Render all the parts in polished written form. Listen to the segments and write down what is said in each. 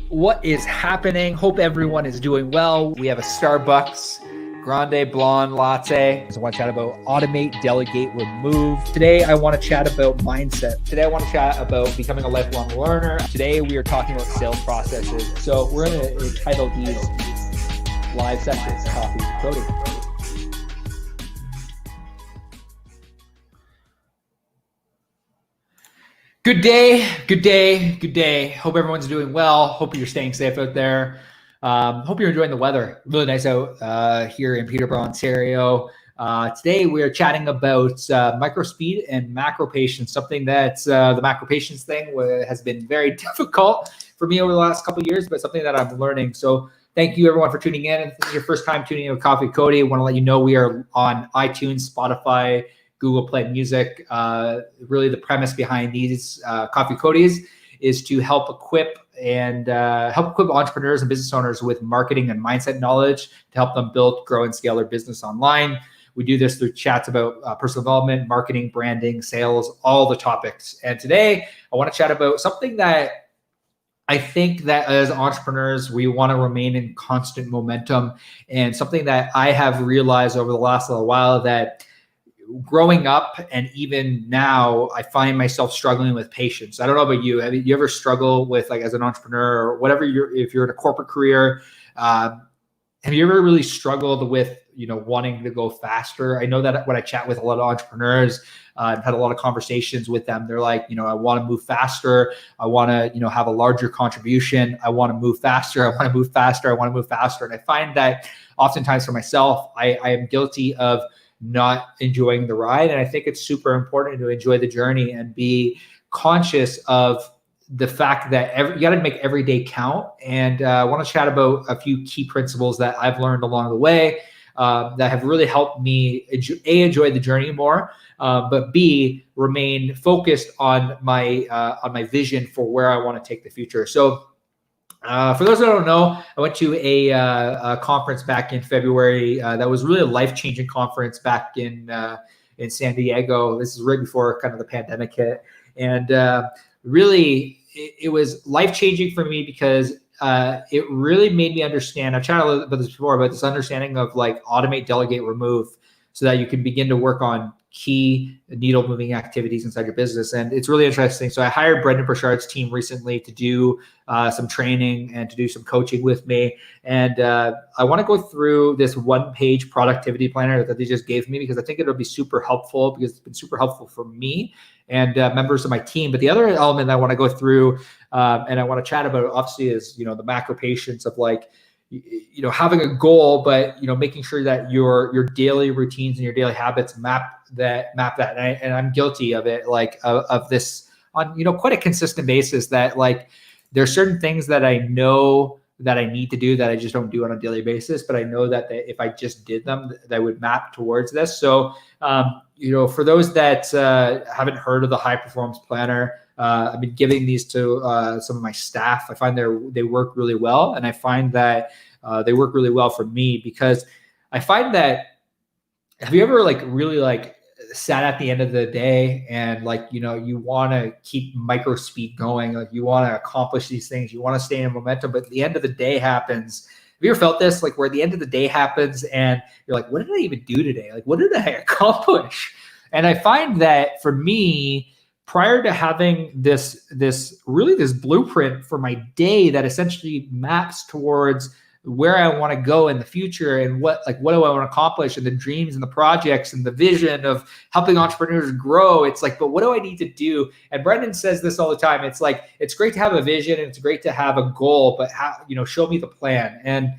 What is happening? Hope everyone is doing well. We have a Starbucks Grande Blonde Latte. So I want to chat about automate, delegate, remove. Today, I want to chat about mindset. Today, I want to chat about becoming a lifelong learner. Today, we are talking about sales processes. So we're going to entitle these live sessions, Coffee Cody. Good day. Hope everyone's doing well. Hope you're staying safe out there. Hope you're enjoying the weather. Really nice out here in Peterborough, Ontario. Today we are chatting about micro speed and macro patience, something that the macro patience thing has been very difficult for me over the last couple of years, but something that I'm learning. So thank you everyone for tuning in. If this is your first time tuning in with Coffee Cody, I want to let you know we are on iTunes, Spotify, Google Play Music. Really the premise behind these Coffee Codys is to help equip entrepreneurs and business owners with marketing and mindset knowledge to help them build, grow, and scale their business online. We do this through chats about personal development, marketing, branding, sales, all the topics. And today I want to chat about something that I think that as entrepreneurs, we want to remain in constant momentum, and something that I have realized over the last little while that growing up and even now, I find myself struggling with patience. I don't know about you. Have you ever struggled with, like, as an entrepreneur or whatever, if you're in a corporate career, have you ever really struggled with, wanting to go faster? I know that when I chat with a lot of entrepreneurs, I've had a lot of conversations with them. They're like, I want to move faster. I want to, have a larger contribution. I want to move faster. I want to move faster. I want to move faster. And I find that oftentimes for myself, I am guilty of not enjoying the ride. And I think it's super important to enjoy the journey and be conscious of the fact that you got to make every day count. And I want to chat about a few key principles that I've learned along the way that have really helped me enjoy the journey more, but B, remain focused on my vision for where I want to take the future. So for those that don't know, I went to a conference back in February that was really a life-changing conference back in San Diego. This is right before kind of the pandemic hit. And really, it was life-changing for me because it really made me understand. I've chatted a little about this before, about this understanding of like automate, delegate, remove, so that you can begin to work on key needle moving activities inside your business. And it's really interesting. So I hired Brendan Burchard's team recently to do some training and to do some coaching with me. And I want to go through this 1-page productivity planner that they just gave me, because I think it'll be super helpful, because it's been super helpful for me and members of my team. But the other element that I want to go through and I want to chat about, obviously, is, the macro patience of, like, having a goal, but, making sure that your daily routines and your daily habits map that. And I'm guilty of it, like of this on, quite a consistent basis, that, like, there's certain things that I know that I need to do that I just don't do on a daily basis, but I know that if I just did them, that would map towards this. So, for those that haven't heard of the High Performance Planner, I've been giving these to some of my staff. I find they work really well, and I find that they work really well for me, because I find that, have you ever really sat at the end of the day and you want to keep micro speed going, like you want to accomplish these things, you want to stay in momentum, but the end of the day happens. Have you ever felt this, like, where the end of the day happens and you're like, what did I even do today? Like, what did I accomplish? And I find that for me, prior to having this blueprint for my day that essentially maps towards where I want to go in the future, and what do I want to accomplish, and the dreams and the projects and the vision of helping entrepreneurs grow. It's like, but what do I need to do? And Brendan says this all the time. It's like, it's great to have a vision and it's great to have a goal, but show me the plan. And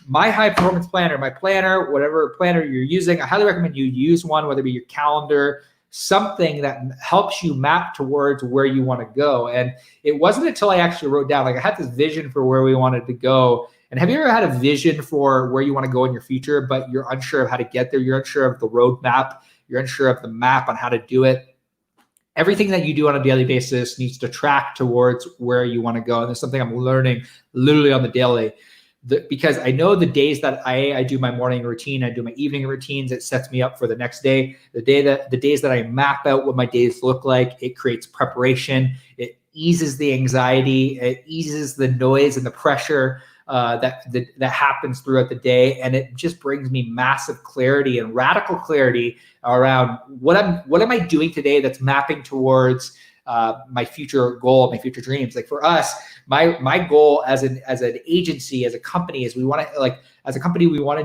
my High Performance Planner, my planner, whatever planner you're using, I highly recommend you use one, whether it be your calendar, something that helps you map towards where you want to go. And it wasn't until I actually wrote down, like, I had this vision for where we wanted to go. And have you ever had a vision for where you want to go in your future, but you're unsure of how to get there? You're unsure of the roadmap. You're unsure of the map on how to do it. Everything that you do on a daily basis needs to track towards where you want to go. And it's something I'm learning literally on the daily. Because I know the days that I do my morning routine, I do my evening routines, it sets me up for the next day. The days that I map out what my days look like, it creates preparation. It eases the anxiety, it eases the noise and the pressure that happens throughout the day, and it just brings me massive clarity and radical clarity around what am I doing today that's mapping towards my future goal, my future dreams. Like for us, my goal as an agency, as a company, is we want to as a company we want to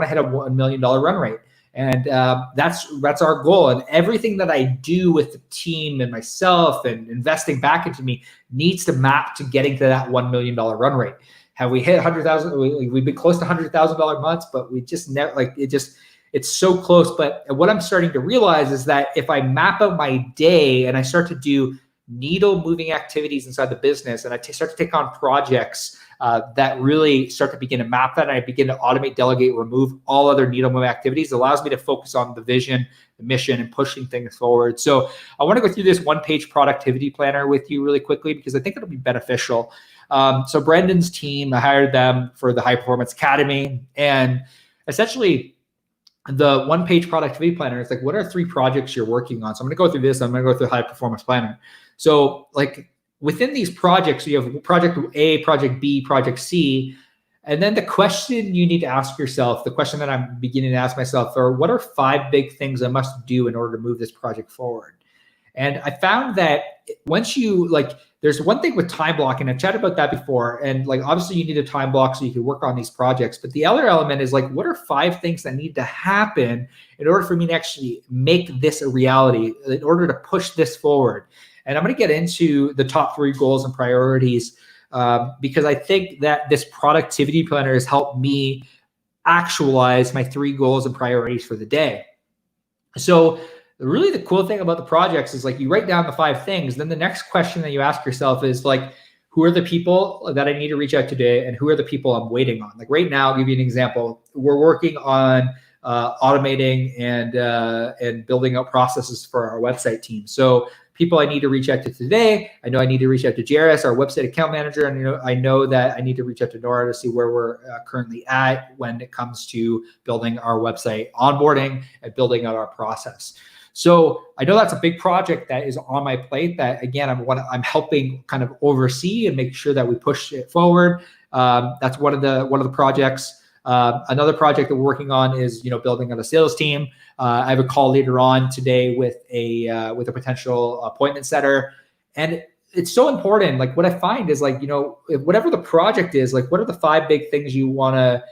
hit a $1 million run rate. And that's our goal. And everything that I do with the team and myself and investing back into me needs to map to getting to that $1 million run rate. Have we hit 100,000? We've been close to $100,000 months, but we just never it's so close. But what I'm starting to realize is that if I map out my day and I start to do needle moving activities inside the business, and I start to take on projects that really start to begin to map that, and I begin to automate, delegate, remove all other needle moving activities, it allows me to focus on the vision, the mission, and pushing things forward. So I want to go through this one-page productivity planner with you really quickly because I think it'll be beneficial. So Brendan's team, I hired them for the High Performance Academy, and essentially the one-page productivity planner is like, what are 3 projects you're working on? So I'm going to go through this. I'm going to go through High Performance Planner. So like within these projects, you have project A, project B, project C. And then the question you need to ask yourself, the question that I'm beginning to ask myself are, what are 5 big things I must do in order to move this project forward? And I found that once you there's one thing with time blocking. I've chatted about that before. And obviously you need a time block so you can work on these projects. But the other element is what are 5 things that need to happen in order for me to actually make this a reality, in order to push this forward? And I'm going to get into the top 3 goals and priorities because I think that this productivity planner has helped me actualize my 3 goals and priorities for the day. So really the cool thing about the projects is you write down the 5 things. Then the next question that you ask yourself is who are the people that I need to reach out today, and who are the people I'm waiting on? Right now, I'll give you an example. We're working on automating and building out processes for our website team. So people I need to reach out to today. I know I need to reach out to Jairus, our website account manager, and I know that I need to reach out to Nora to see where we're currently at when it comes to building our website onboarding and building out our process. So I know that's a big project that is on my plate that, again, I'm helping kind of oversee and make sure that we push it forward. That's one of the projects. Another project that we're working on is, building out a sales team. I have a call later on today with a potential appointment setter, and it's so important. What I find is whatever the project is, what are the 5 big things you want to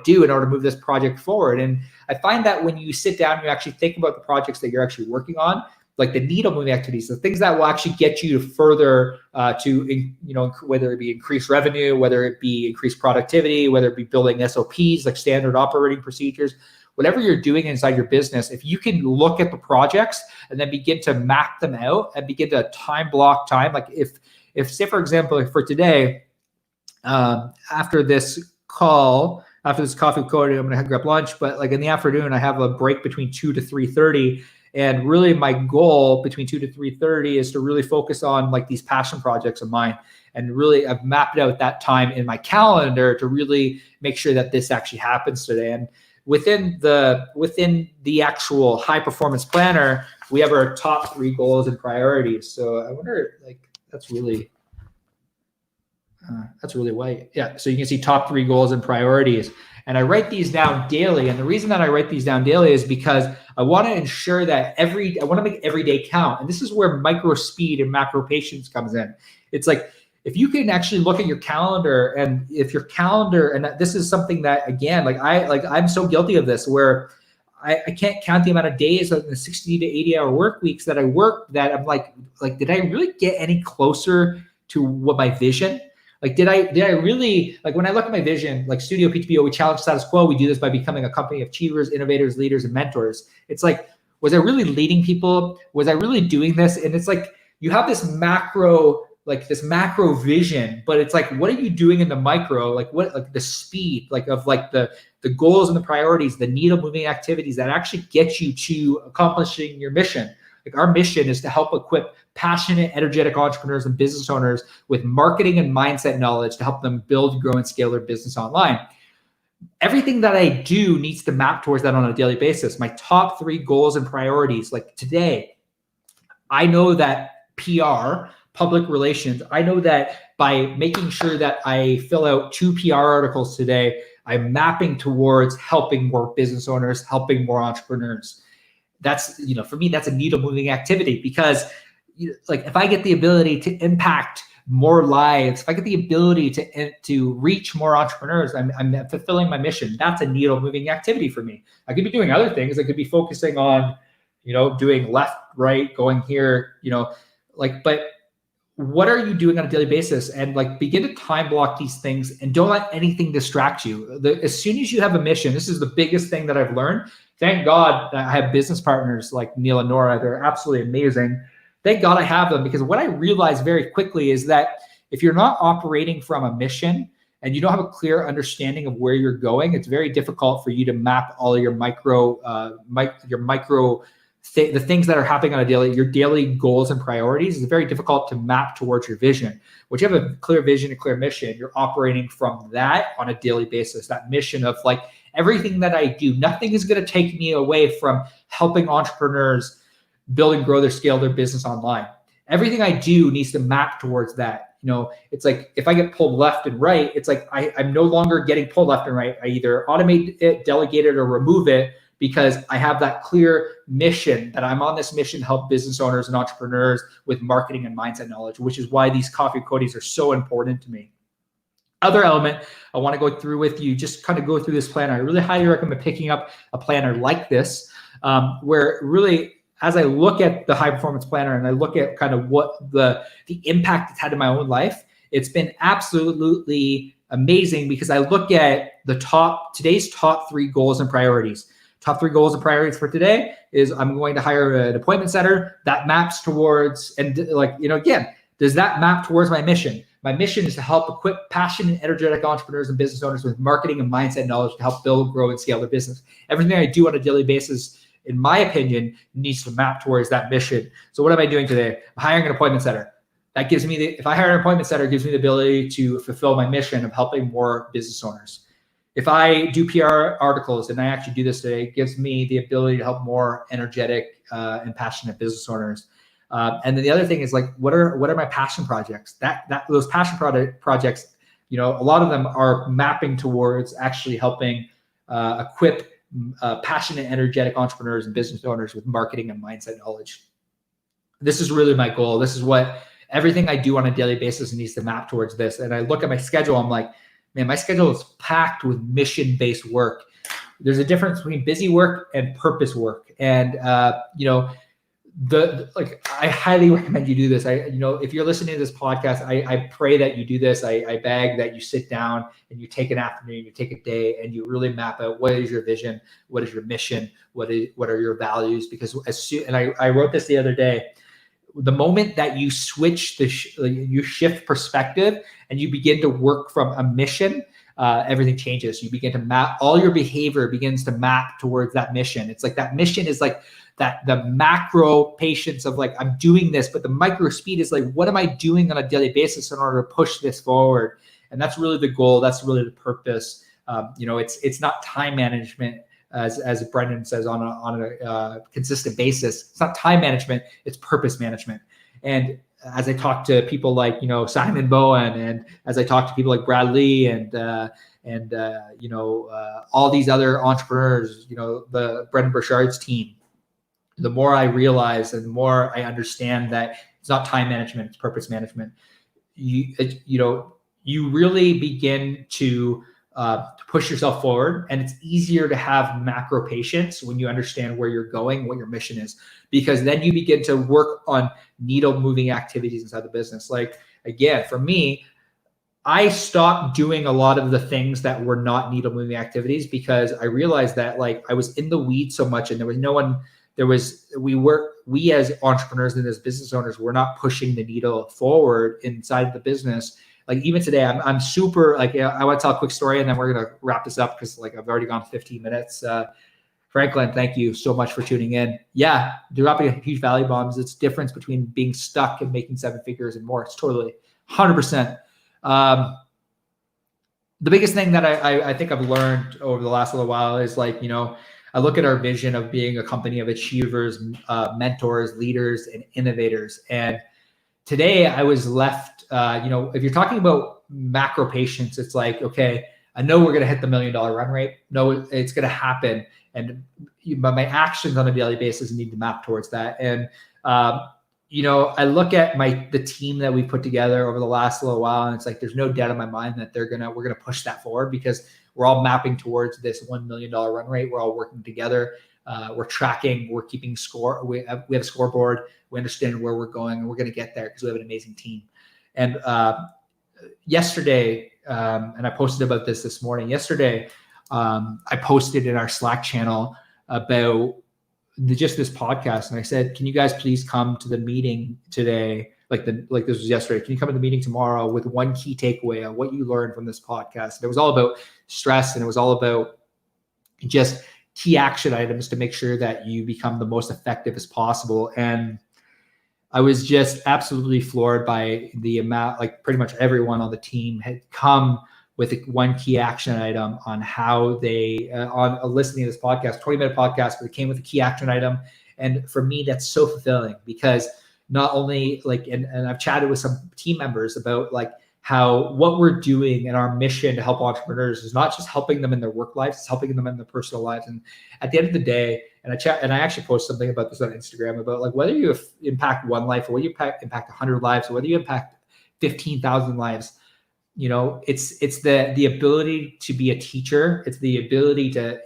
do in order to move this project forward? And I find that when you sit down, you actually think about the projects that you're actually working on, the needle moving activities, the things that will actually get you further whether it be increased revenue, whether it be increased productivity, whether it be building SOPs, standard operating procedures, whatever you're doing inside your business. If you can look at the projects and then begin to map them out and begin to time block time, if say, for example, for today, after this coffee with Cody, I'm going to grab lunch, but in the afternoon, I have a break between 2 to 3:30. And really my goal between 2 to 3:30 is to really focus on these passion projects of mine. And really I've mapped out that time in my calendar to really make sure that this actually happens today. And within the actual High Performance Planner, we have our top 3 goals and priorities. So I wonder, that's really white. Yeah. So you can see top 3 goals and priorities. And I write these down daily. And the reason that I write these down daily is because I want to ensure that I want to make every day count. And this is where micro speed and macro patience comes in. It's if you can actually look at your calendar, and if your calendar, and this is something that, again, I'm so guilty of this, where I can't count the amount of days of the 60 to 80 hour work weeks that I work, that I'm did I really get any closer to what my vision? Did I really, when I look at my vision, Studio PTPO, we challenge status quo. We do this by becoming a company of achievers, innovators, leaders, and mentors. It's was I really leading people? Was I really doing this? And it's you have this macro vision, but it's what are you doing in the micro? The speed, of the goals and the priorities, the needle moving activities that actually get you to accomplishing your mission. Our mission is to help equip passionate, energetic entrepreneurs and business owners with marketing and mindset knowledge to help them build, grow, and scale their business online. Everything that I do needs to map towards that on a daily basis. My top 3 goals and priorities, today, I know that PR, public relations. I know that by making sure that I fill out 2 PR articles today, I'm mapping towards helping more business owners, helping more entrepreneurs. That's, for me, that's a needle moving activity, because like if I get the ability to impact more lives, if I get the ability to reach more entrepreneurs, I'm fulfilling my mission. That's a needle moving activity for me. I could be doing other things. I could be focusing on, doing left, right, going here, but what are you doing on a daily basis? And like, begin to time block these things and don't let anything distract you. As soon as you have a mission, this is the biggest thing that I've learned. Thank God that I have business partners like Neil and Nora. They're absolutely amazing. Thank God I have them, because what I realized very quickly is that if you're not operating from a mission and you don't have a clear understanding of where you're going, it's very difficult for you to map all of your the things that are happening on your daily goals and priorities. It's very difficult to map towards your vision. Once you have a clear vision, a clear mission, you're operating from that on a daily basis. That mission of like, everything that I do, nothing is going to take me away from helping entrepreneurs build and grow scale their business online. Everything I do needs to map towards that. It's like, if I get pulled left and right, it's like I'm no longer getting pulled left and right. I either automate it, delegate it, or remove it, because I have that clear mission that I'm on this mission to help business owners and entrepreneurs with marketing and mindset knowledge, which is why these coffee Codys are so important to me. Other element I want to go through with you, just kind of go through this planner. I really highly recommend picking up a planner like this, where really, as I look at the high performance planner and I look at kind of what the impact it's had in my own life, it's been absolutely amazing, because I look at today's top 3 goals and priorities. Top 3 goals and priorities for today is I'm going to hire an appointment setter that maps towards, and again, does that map towards my mission? My mission is to help equip passionate, energetic entrepreneurs and business owners with marketing and mindset knowledge to help build, grow, and scale their business. Everything I do on a daily basis, in my opinion, needs to map towards that mission. So what am I doing today? I'm hiring an appointment setter. That gives me if I hire an appointment setter, it gives me the ability to fulfill my mission of helping more business owners. If I do PR articles, and I actually do this today, it gives me the ability to help more energetic and passionate business owners. And then the other thing is like, what are my passion projects? Those passion projects, a lot of them are mapping towards actually helping equip passionate, energetic entrepreneurs and business owners with marketing and mindset knowledge. This is really my goal. This is what everything I do on a daily basis needs to map towards this. And I look at my schedule, I'm like, man, my schedule is packed with mission-based work. There's a difference between busy work and purpose work. And, I highly recommend you do this. If you're listening to this podcast, I pray that you do this. I beg that you sit down and you take an afternoon, you take a day, and you really map out what is your vision, what is your mission, what are your values. Because I wrote this the other day, the moment that you switch you shift perspective and you begin to work from a mission, everything changes. You begin to map, all your behavior begins to map towards that mission. It's like that mission is like that, the macro patience of like, I'm doing this, but the micro speed is like, what am I doing on a daily basis in order to push this forward? And that's really the goal. That's really the purpose. It's not time management, as Brendan says, on a consistent basis. It's not time management, it's purpose management. And as I talk to people like, Simon Bowen, and as I talk to people like Brad Lee and all these other entrepreneurs, the Brendan Burchard's team, the more I realize and the more I understand that it's not time management, it's purpose management. You really begin to push yourself forward, and it's easier to have macro patience when you understand where you're going, what your mission is, because then you begin to work on needle moving activities inside the business. Like, again, for me, I stopped doing a lot of the things that were not needle moving activities, because I realized that like I was in the weeds so much, and there was no one. We as entrepreneurs and as business owners, we're not pushing the needle forward inside the business. Like even today, I'm super like, I want to tell a quick story and then we're going to wrap this up, because like I've already gone 15 minutes. Franklin, thank you so much for tuning in. Yeah, dropping huge value bombs. It's the difference between being stuck and making 7 figures and more. It's totally 100%. The biggest thing that I think I've learned over the last little while is like, I look at our vision of being a company of achievers, mentors, leaders, and innovators. And today I was left, if you're talking about macro patience, it's like, okay, I know we're going to hit the $1 million run rate. No, it's going to happen. But my actions on a daily basis need to map towards that. And, I look at the team that we put together over the last little while, and it's like, there's no doubt in my mind that we're going to push that forward, because we're all mapping towards this $1 million run rate. We're all working together. We're tracking, we're keeping score. We have a scoreboard. We understand where we're going, and we're going to get there because we have an amazing team. And yesterday, and I posted about this morning. Yesterday, I posted in our Slack channel about just this podcast, and I said, "Can you guys please come to the meeting today? Like this was yesterday. Can you come to the meeting tomorrow with one key takeaway on what you learned from this podcast?" And it was all about stress, and it was all about just key action items to make sure that you become the most effective as possible. And I was just absolutely floored by the amount, like pretty much everyone on the team had come with one key action item on how they, on listening to this podcast, 20-minute podcast, but it came with a key action item. And for me, that's so fulfilling, because not only and I've chatted with some team members about how what we're doing and our mission to help entrepreneurs is not just helping them in their work lives, it's helping them in their personal lives. And at the end of the day, and I actually post something about this on Instagram about whether you impact one life or whether you impact 100 lives or whether you impact 15,000 lives, it's the ability to be a teacher. It's the ability to,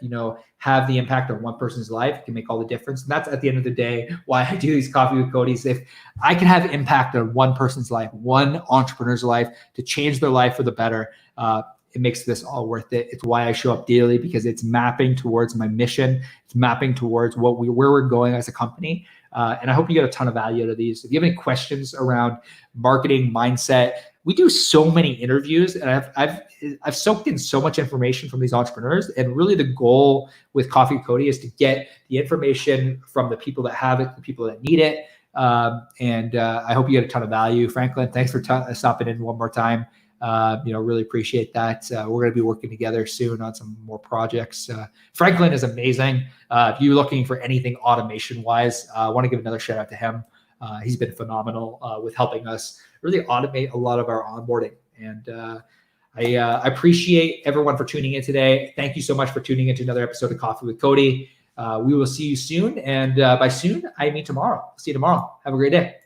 have the impact on one person's life. It can make all the difference. And that's at the end of the day why I do these Coffee with Codys. If I can have impact on one person's life, one entrepreneur's life, to change their life for the better, it makes this all worth it. It's why I show up daily, because it's mapping towards my mission. It's mapping towards where we're going as a company. And I hope you get a ton of value out of these. If you have any questions around marketing, mindset, we do so many interviews, and I've soaked in so much information from these entrepreneurs. And really the goal with Coffee with Cody is to get the information from the people that have it, the people that need it. And I hope you get a ton of value. Franklin, thanks for stopping in one more time. Really appreciate that. We're going to be working together soon on some more projects. Franklin is amazing. If you're looking for anything automation wise, I want to give another shout out to him. He's been phenomenal with helping us really automate a lot of our onboarding. And I appreciate everyone for tuning in today. Thank you so much for tuning into another episode of Coffee with Cody. We will see you soon. And by soon, I mean tomorrow. See you tomorrow. Have a great day.